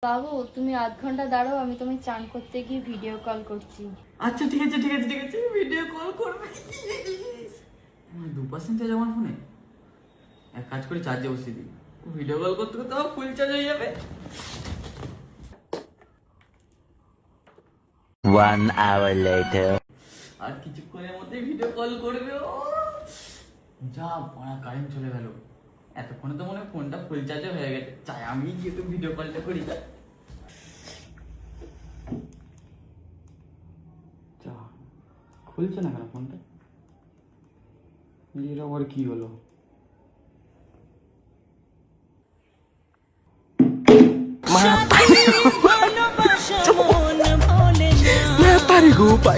বাবু তুমি আধ ঘন্টা দাঁড়াও, আমি তুমি চান করতে গিয়ে ভিডিও কল করছি। আচ্ছা ঠিক আছে ঠিক আছে ঠিক আছে, ভিডিও কল করবে। 2% চার্জ আমার ফোনে, এক কাজ করে চার্জে বসিয়ে দিই, ভিডিও কল করতে করতে আমার ফুল চার্জ হয়ে যাবে। 1 hour later. আর কিছুক্ষণের মধ্যে ভিডিও কল করবে ও। যা পড়া কারেন্ট চলে গেল, এতক্ষণে তো মনে হয় ফোনটা ফুল চার্জে হয়ে গেছে। চাই আমি গিয়ে তো ভিডিও কলটা করি। যা খুলছে না কেন ফোনটা, এর আবার কি হলো? Mata rin ko pa.